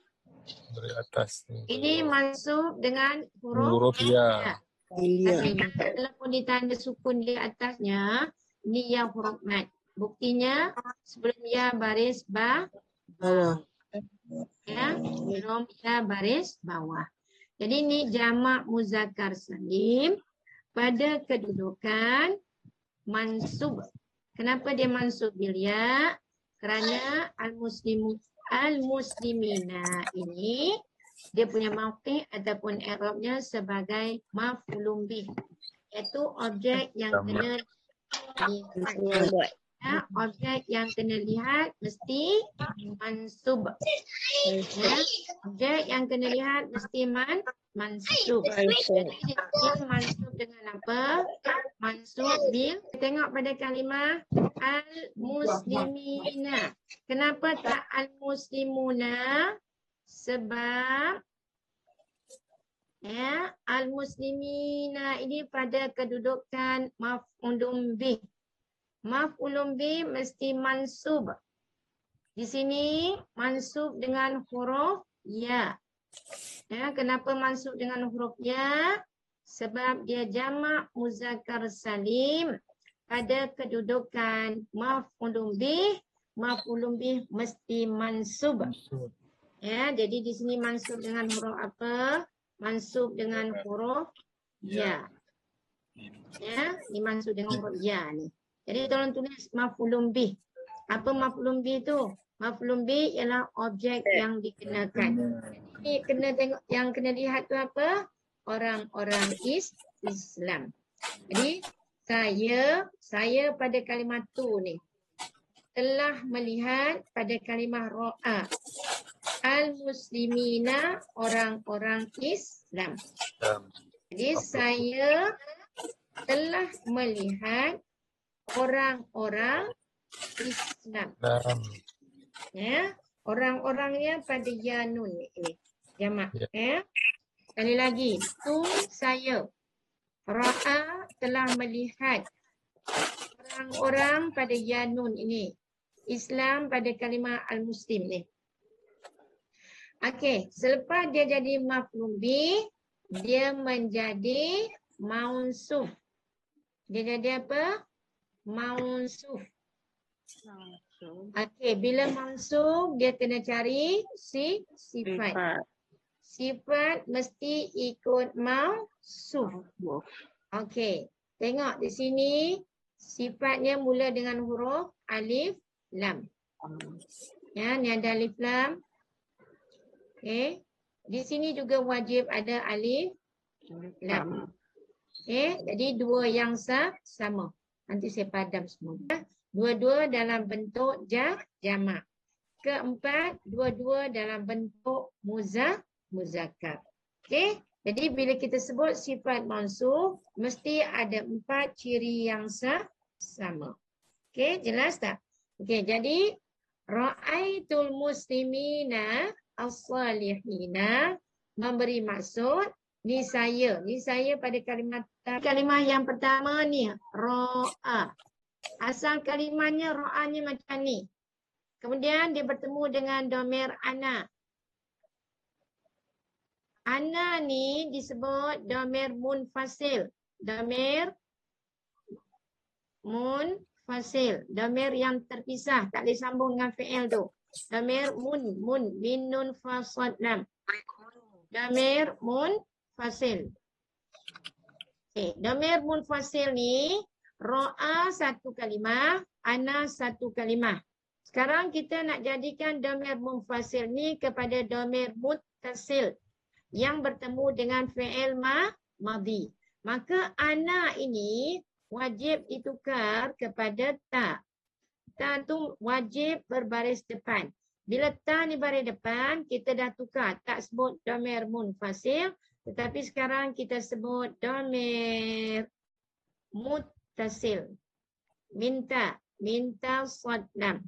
Dari atas ni. Ini mansub dengan Huruf ya. Tapi walaupun ditanda sukun di atasnya, ni yang huruf mat. Buktinya sebelum ya baris bawah. Ya, sebelum ya baris bawah. Jadi ni jamak muzakkar salim pada kedudukan mansub. Kenapa dia mansub bil ya? Kerana al-muslimina ini dia punya mauqi' ataupun i'rabnya sebagai maf'ulun bih, iaitu objek yang kena lihat. Ya, objek yang kena lihat mesti mansub. Ya, objek yang kena lihat mesti mansub. Jadi dia mansub dengan apa? Mansub bil. Tengok pada kalimah al-muslimina. Kenapa tak al-muslimuna? Sebab ya, al-muslimina ini pada kedudukan maf'ulun bih. Maf'ulun bih mesti mansub. Di sini mansub dengan huruf ya. Ya, kenapa mansub dengan huruf ya? Sebab dia jamak muzakkar salim pada kedudukan maf'ulun bih. Maf'ulun bih mesti mansub. Ya, jadi di sini mansub dengan huruf apa? Mansub dengan huruf ya. Ya, ini mansub dengan huruf ya ni. Jadi tolong tulis maf'ulun bih. Apa maf'ulun bih tu? Maf'ulun bih ialah objek yang dikenakan. Jadi kena tengok, yang kena lihat tu apa? Orang-orang Islam. Jadi saya pada kalimah tu ni telah melihat pada kalimah ro'a. Al-muslimina, orang-orang Islam. Jadi saya telah melihat orang-orang Islam. Ya, orang-orangnya pada yanun ini. Jamak. Ya. Sekali lagi, tu saya. Ra'a telah melihat orang-orang pada yanun ini. Islam pada kalimah al-muslim ni. Okey, selepas dia jadi maf'ul bih, dia menjadi mansub. Dia jadi apa? Mansub. Okey, bila mansub dia kena cari sifat. Sifat mesti ikut mansub. Okey, tengok di sini sifatnya mula dengan huruf alif lam. Ya, ni ada alif lam. Okey. Di sini juga wajib ada alif lam. Okey, jadi dua yang sama. Nanti saya padam semua. Dua-dua dalam bentuk jamak. keempat, dua-dua dalam bentuk muzakkar. Okey, jadi bila kita sebut sifat mausuf, mesti ada 4 ciri yang sama. Okey, jelas tak? Okey, jadi ra'aitul muslimina as-salihina memberi maksud ni saya pada kalimah yang pertama ni ra'a. Asal kalimahnya ra'anya macam ni. Kemudian dia bertemu dengan domir ana. Ana ni disebut domir munfasil. Domir munfasil. Domir yang terpisah. Tak boleh sambung dengan fi'il tu. Domir min nun fasad lam. Domir munfasil. Okay. Domir munfasil ni ro'a satu kalimah, ana satu kalimah. Sekarang kita nak jadikan domir munfasil ni kepada domir muttasil yang bertemu dengan fi'il madhi. Maka ana ini wajib ditukar kepada ta. Ta tu wajib berbaris depan. Bila ta ni baris depan, kita dah tukar. Tak sebut domir munfasil, tetapi sekarang kita sebut domir muttasil. Minta sadlam.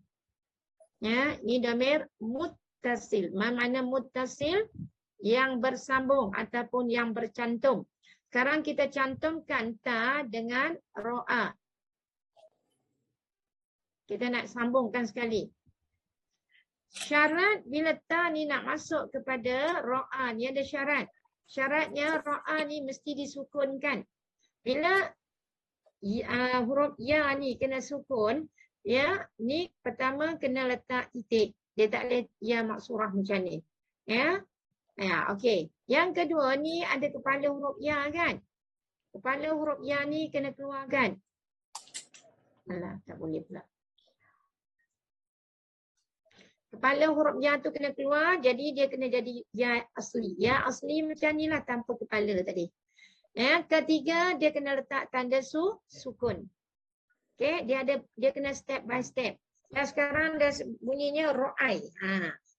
Ya, ini domir muttasil. Mana muttasil? Yang bersambung ataupun yang bercantum. Sekarang kita cantumkan ta dengan ro'a. Kita nak sambungkan sekali. Syarat bila ta ni nak masuk kepada ro'a ni ada syarat. Syaratnya ro'a ni mesti disukunkan. Bila huruf ya ni kena sukun, ya, ni pertama kena letak titik. Dia tak boleh ya maksurah macam ni. Ya. Ya, okey. Yang kedua ni ada kepala huruf ya kan? Kepala huruf ya ni kena keluarkan. Alah, tak boleh pula. Kepala huruf ya tu kena keluar, jadi dia kena jadi ya asli. Ya asli macam ni lah tanpa kepala tadi. Ya, ketiga dia kena letak tanda sukun. Okey, dia kena step by step. Dan sekarang dah bunyinya ro'ai.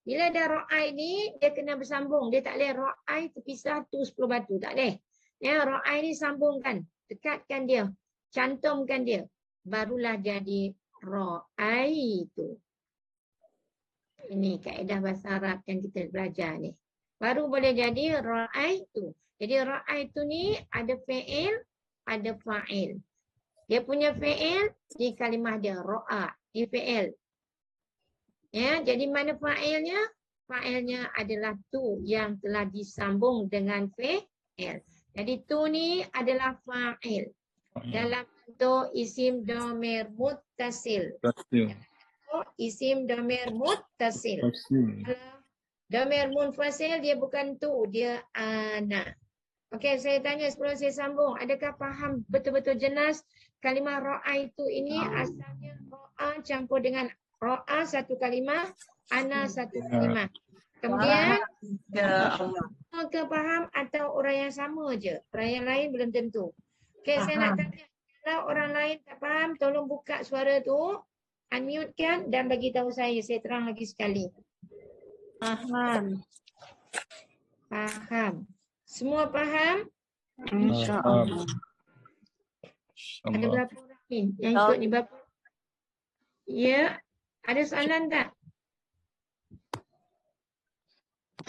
Bila dah ro'ai ni dia kena bersambung. Dia tak boleh ro'ai terpisah tu 10 batu, tak boleh. Ya, ro'ai ni sambungkan, dekatkan dia, cantumkan dia. Barulah jadi ro'ai tu. Ini kaedah bahasa Arab yang kita belajar ni. Baru boleh jadi ro'ai tu. Jadi ro'ai tu ni ada fi'il, ada fa'il. Dia punya fi'il di kalimah dia ro'a, di fi'il. Ya, jadi mana fa'ilnya? Fa'ilnya adalah tu yang telah disambung dengan fi'il. Jadi tu ni adalah fa'il. Dalam bentuk isim domir muttasil. Isim domir muttasil. Domir munfasil dia bukan tu, dia ana. Okey, saya tanya sebelum saya sambung, adakah faham betul-betul jelas kalimah ro'a itu ini asalnya ro'a campur dengan ro'a satu kalimah, ana satu kalimah. Kemudian semua ke faham atau orang yang sama je? Orang yang lain belum tentu. Okey, saya nak tanya, kalau orang lain tak faham, tolong buka suara tu, unmute kan dan bagi tahu saya terang lagi sekali. Faham. Faham. Semua faham? InsyaAllah. Ada berapa orang ni yang ikut ni berapa? Ya, ada soalan tak?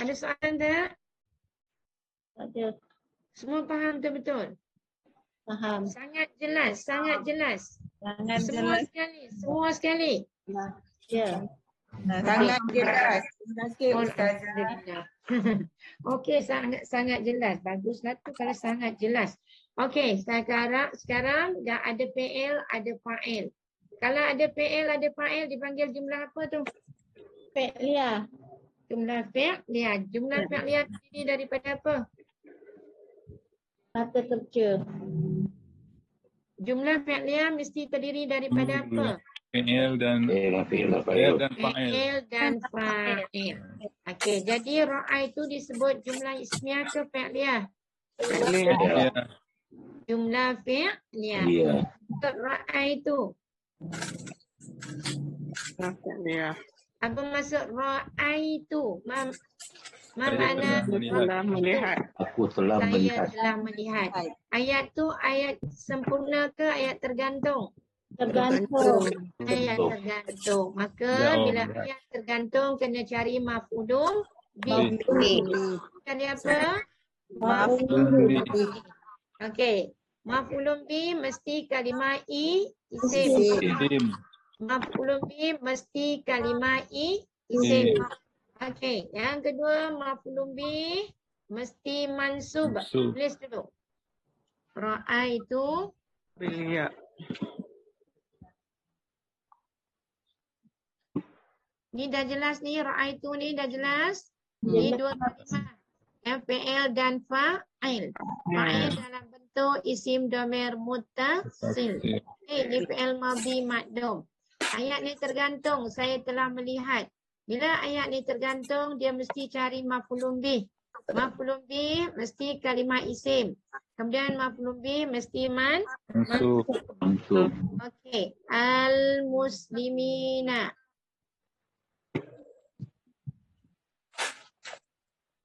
Ada soalan tak? Ada. Semua faham betul-betul? Faham. Sangat jelas, sangat jelas. Sangat Semua jelas. sekali, semua sekali. Ya. Sangat jelas. Terima kasih Ustazah. Alhamdulillah. Okey, sangat jelas. Baguslah tu kalau sangat jelas. Okey, sekarang dah ada fi'il, ada fa'il. Kalau ada fi'il, ada fa'il dipanggil jumlah apa tu? Fi'liyah. Jumlah fi'liyah. Jumlah fi'liyah terdiri daripada apa? Kata kerja. Jumlah fi'liyah mesti terdiri daripada apa? Fi'il dan Fi'il fa'il. Fi'il dan fa'il. Okey, jadi ro'a itu disebut jumlah ismiyah ke fi'liyah? Ya. Jumlah fi'liyah. Ya. Ro'a itu. Fi'liyah. Apa maksud ra'aitu? Ma Saya makna telah melihat. Aku telah saya melihat. telah melihat. Ayat tu ayat sempurna ke ayat tergantung? Tergantung. Ayat tergantung. Maka Ya, bila melihat. ayat tergantung kena cari maf'ulun bih. Cari apa? Maf'ulun bih. Okey. Maf'ulun bih mesti kalimah isim. Isim. Maf'ulun bih mesti kalimah isim. Okey. Yang kedua maf'ulun bih mesti mansub. Mansub. Tulis dulu. Ra'aitu Lihat. ni dah jelas ni, ra'aitu ni dah jelas. Ni dua kalimah. Fi'il dan fa'il. Fa'il dalam bentuk isim dhamir muttasil. Ni fi'il madhi makdum. Ayat ni tergantung, saya telah melihat. Bila ayat ni tergantung, dia mesti cari maf'ulun bih. Maf'ulun bih mesti kalimah isim. Kemudian maf'ulun bih mesti Mansub. Mansub. Okey. Al-muslimina.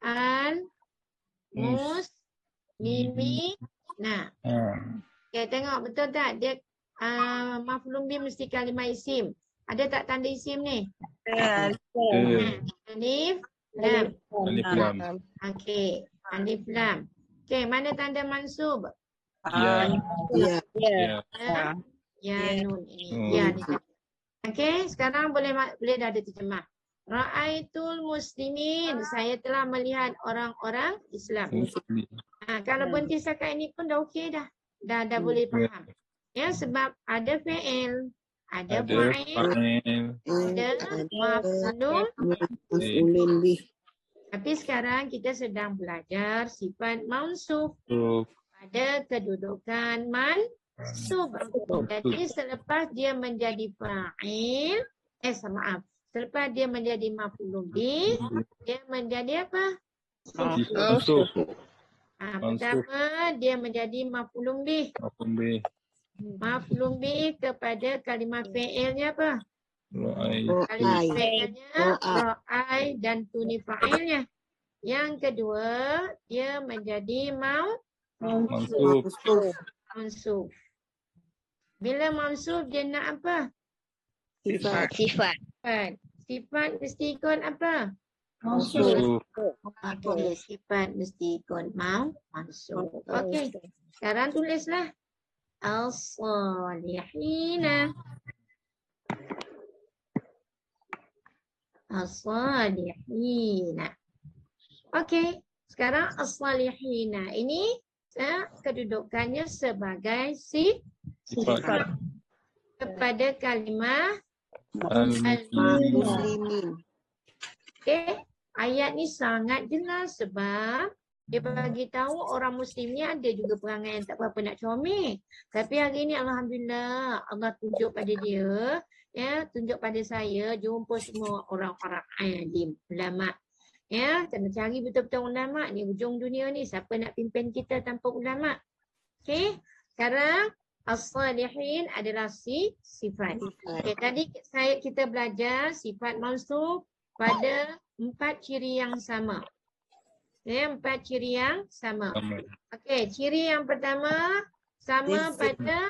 Al-muslimina. Okay, tengok betul tak? Dia maf'ulun bih mesti kalimah isim. Ada tak tanda isim ni? Alif lam. Alif lam. Okey, alif lam. Okey, mana tanda mansub? Ya. Ya. Ya. Ya nun ini. Ya ni. Okey, sekarang boleh dah ada terjemah. Ra'aitul muslimin. Saya telah melihat orang-orang Islam. Muslim. Kalau berhenti setakat ini pun dah okey dah. Dah boleh faham. Ya, sebab ada fi'il, ada fa'il, ada maf'ulun. Maf'ulun bih. Tapi sekarang kita sedang belajar sifat mansub pada kedudukan mansub. Jadi selepas dia menjadi fa'il, selepas dia menjadi maf'ulun bih, dia menjadi apa? Mansub. Pertama dia menjadi maf'ulun bih. Maf'ulun bih kepada kalimah fi'ilnya apa? Kalimah fi'ilnya ra'ai dan tuni fa'ilnya. Yang kedua dia menjadi mansub. Bila mansub dia nak apa? Sifat mesti ikut apa? Mansub. Okey, sifat mesti ikut mansub. Okey. Sekarang tulislah as-salihina. As-salihina. Okey, sekarang as-salihina ini kedudukannya sebagai sifat kepada kalimah Al-muslimin. Okey, ayat ni sangat jelas sebab dia bagi tahu orang Muslim ni ada juga perangai yang tak berapa nak comel. Tapi hari ni alhamdulillah Allah tunjuk pada dia, ya, tunjuk pada saya jumpa semua orang-orang alim, ulama. Ya, kena cari betul-betul ulama ni hujung dunia ni, siapa nak pimpin kita tanpa ulama. Okey, sekarang as-salihin adalah sifat. Okey, tadi kita belajar sifat mansub pada 4 ciri yang sama. Ya, 4 ciri yang sama. Okey, ciri yang pertama sama pada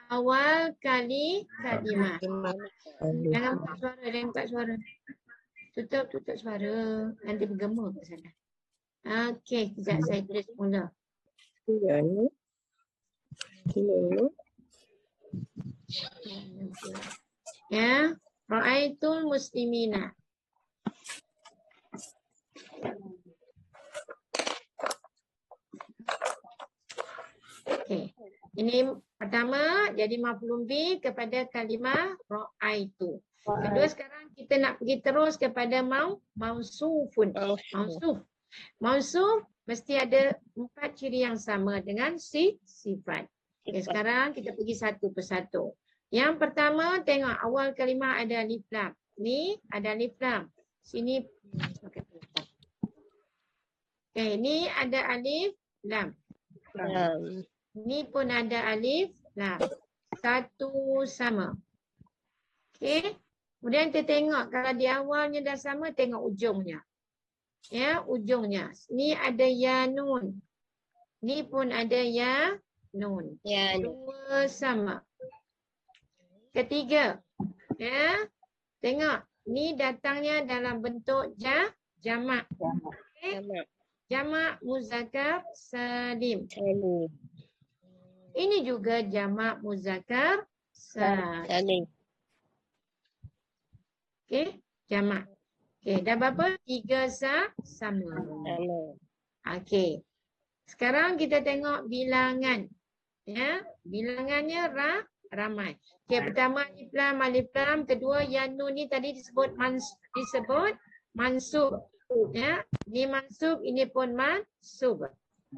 awal kalimah. Jangan buka suara. Tutup suara. Nanti bergema kat sana. Okey, sekejap saya tulis mula. Ya, ra'aitul muslimina. Okey. Ini pertama jadi maf'ulun bih kepada kalimah ra'aitu. Kedua sekarang kita nak pergi terus kepada mausufun. Mausuf mesti ada 4 ciri yang sama dengan sifat. Okay, sekarang kita pergi satu persatu. Yang pertama tengok awal kalimah ada alif lam. Ni ada alif lam. Sini okay, ni ada alif lam. Ni pun ada alif lam. satu sama. Okey. Kemudian kita tengok kalau di awalnya dah sama, tengok ujungnya. Ya, ujungnya. Ni ada ya nun. Ni pun ada ya nun. Ya. Dua sama. Ketiga. Ya. Tengok. Ni datangnya dalam bentuk jamak. Okay. Jamak muzakkar salim. Ini juga jamak muzakkar salim. Okey, jamak. Okey, dah berapa? 3 sama. Okey. Sekarang kita tengok bilangan. Ya, bilangannya ramai. Okey, pertama alif lam, kedua ya nun ni tadi disebut mansub. Ya, ni mansub, ini pun mansub.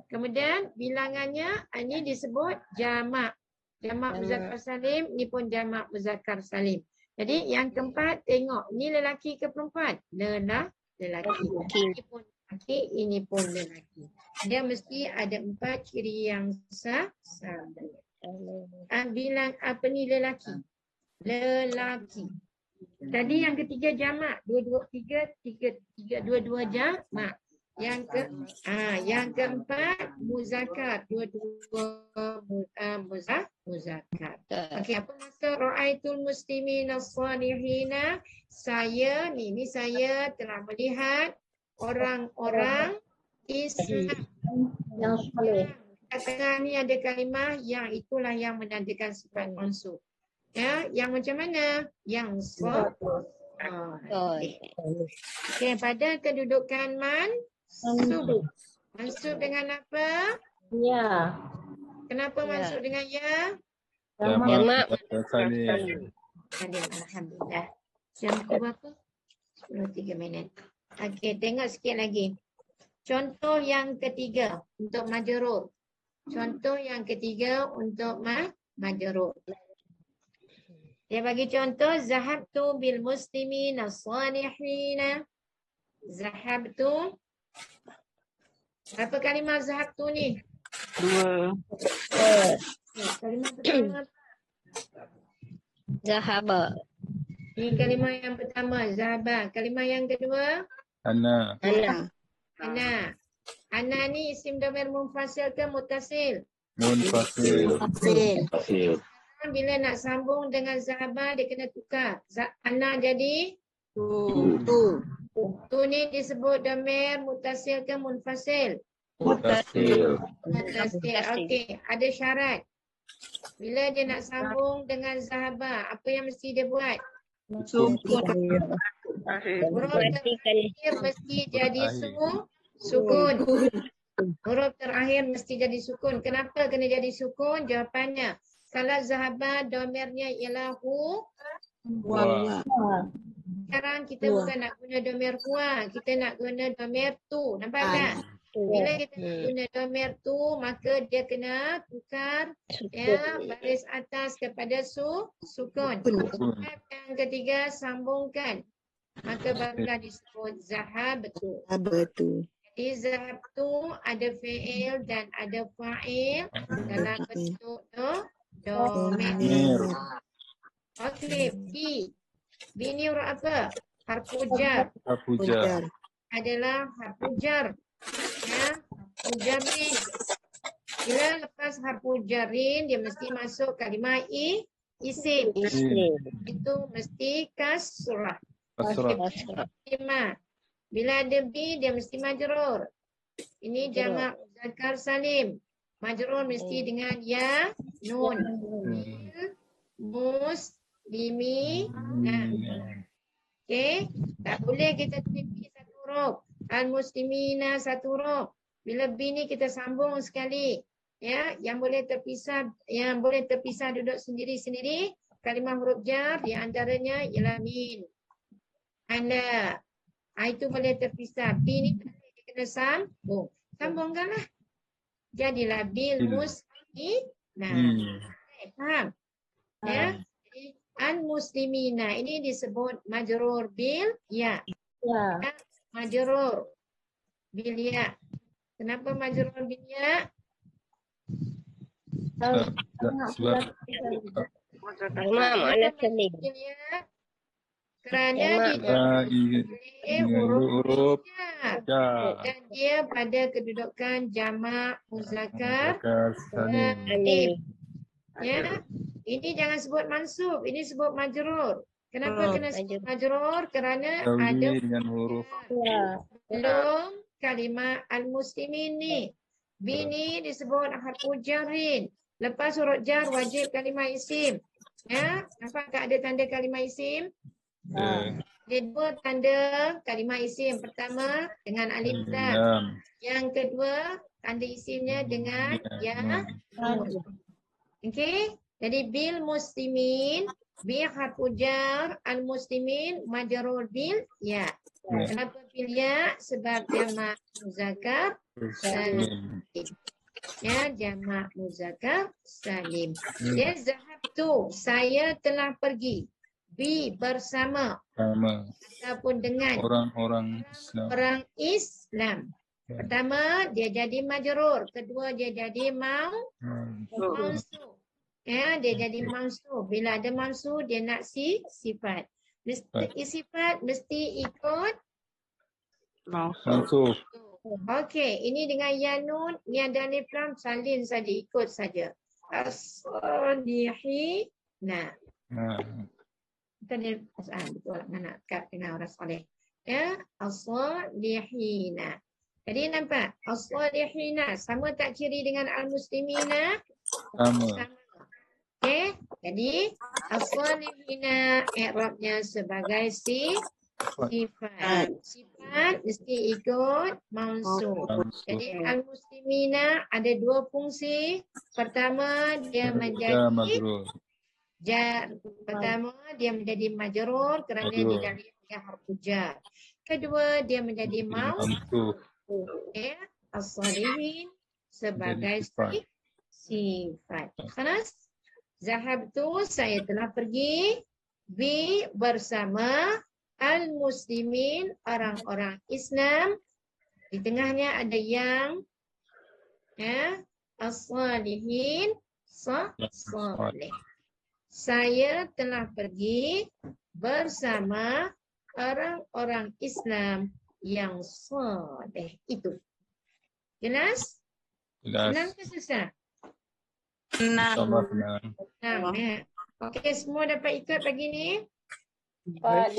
Kemudian bilangannya ini disebut jamak. Jamak muzakkar salim, ni pun jamak muzakkar salim. Jadi yang keempat tengok ni lelaki ke perempuan? Lelaki. Ini pun lelaki, ini pun lelaki. Dia mesti ada 4 ciri yang sama. Bilang apa ni lelaki? Lelaki. Tadi yang ketiga jamak, dua-dua jamak. Yang keempat muzakkar, dua-dua muzakkar. Okey, apa maksud ra'aitul muslimina salihina? Saya telah melihat orang-orang Islam Yang soleh. Katakan ni ada kalimah yang itulah yang menandakan sifat mansub. Ya, yang macam mana? Yang Okey, pada kedudukan mansub. Mansub dengan apa? Ya. Kenapa mansub dengan ya? Jamak salim. Alhamdulillah. Jam berapa? 10:03 minit. Okey, tengok sikit lagi. Contoh yang ketiga untuk majrur. Contoh yang ketiga untuk majrur. Dia bagi contoh zahabtu bil muslimina salihina. Zahabtu. Berapa kalimah zahabtu ni? 2. Kalimah pertama. Zahaba. Ini kalimah yang pertama, zahaba. Kalimah yang kedua, Ana. ana. Ana ni isim dhamir munfasil ke muttasil? Munfasil. Bila nak sambung dengan zahaba, dia kena tukar. Ana jadi tu ni disebut dhamir muttasil ke munfasil? Munfasil. Muttasil. Okey, ada syarat. Bila dia nak sambung dengan zahaba, apa yang mesti dia buat? Huruf terakhir mesti jadi sukun. Huruf terakhir mesti jadi sukun. Kenapa kena jadi sukun? Jawapannya, kalau zahaba domirnya ialah Wa. sekarang kita bukan nak guna domir huwa, kita nak guna domir tu. Nampak tak? Bila kita guna domir tu, maka dia kena tukar ya, baris atas kepada sukun. Yang ketiga, sambungkan. Maka barulah disebut zahabtu. Jadi zahabtu ada fi'il dan ada fa'il dalam bentuk domir. Okey, B ni huruf apa? Harfu jar. Puja. Adalah harfu jar. Ya, harfu jarin. Bila lepas harfu jarin, dia mesti masuk kalimah isim. Itu mesti kasrah. Bila ada B, dia mesti majrur. Ini jamak muzakkar salim. Majrur mesti dengan ya, nun. Muslimina. Okey, tak boleh kita tulis B satu huruf. Al-muslimina satu huruf. Bila B ni kita sambung sekali. Ya, yang boleh terpisah duduk sendiri-sendiri. Kalimah huruf jar di antaranya ialah min. Anda. Itu boleh terpisah. B ni tak boleh dia kena sambung. Sambungkanlah. Jadilah bil muslimina. Faham? Ya. Jadi al-muslimina ini disebut majrur bil ya. Majrur bil ya. Kenapa majrur bil ya? Sebab Imam Anas Salim. Kerana Imam. dia huruf jar. ya. Dan dia pada kedudukan jamak muzakkar Zakar salim. salim. Ya. Ini jangan sebut mansub, ini sebut majrur. Kenapa kena sebut majrur? Kerana ada Tawli dengan huruf Ya. belum kalimah al-muslimin ni. Bini disebut harfu jarin. Lepas huruf jar wajib kalimah isim. Ya, nampak tak ada tanda kalimah isim? ya. Dia dua tanda kalimah isim. Pertama dengan alif lam. Lam. Yang kedua tanda isimnya dengan ya. Okey. Jadi bil muslimin, bi harfu jar, al muslimin majrur bil ya. Ya. Kenapa bil ya? Sebab jamak muzakkar Salim. ya, jamak muzakkar salim. Ya, zahabtu, saya telah pergi. Bi bersama Sama ataupun dengan orang-orang Islam. orang Islam. Ya. Pertama dia jadi majrur, kedua dia jadi mansub. Ya, dia jadi mansub. Bila ada mansub dia nak sifat. Mesti sifat mesti ikut. Mansub. Okey, ini dengan yanun, ni ada alif lam, salin saja, ikut saja. As-salihin. Nah, kita ni betul nak kat dengan orang soleh. Ya, as-salihina. Jadi nampak as-salihina sama tak ciri dengan al-muslimina? Sama. Okey, jadi as-salihina i'rabnya sebagai sifat. Sifat mesti ikut mansub. Jadi al-muslimina ada dua fungsi. Pertama dia menjadi Majrur. pertama dia menjadi majrur kerana Majrur. didalil dengan harfu jar. Kedua dia menjadi Mansub. ya, as-salihin sebagai Jadi sifat. Khalas? Zahabtu, saya telah pergi. Bi bersama al-muslimin, orang-orang Islam. Di tengahnya ada yang ya, as-salihin, salih. Saya telah pergi bersama orang-orang Islam yang saleh. Itu. Jelas? Senang Jelas. ke susah? Sama senang. Senang. Ya. Okey, semua dapat ikut pagi ni? Dapat.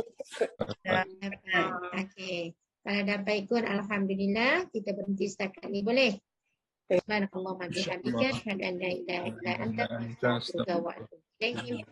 Okey. Kalau dapat ikut, alhamdulillah, kita berhenti setakat ni boleh? Subhanallah wa bihamdika, asyhadu an la ilaha illa anta, astaghfiruka wa atubu ilaik.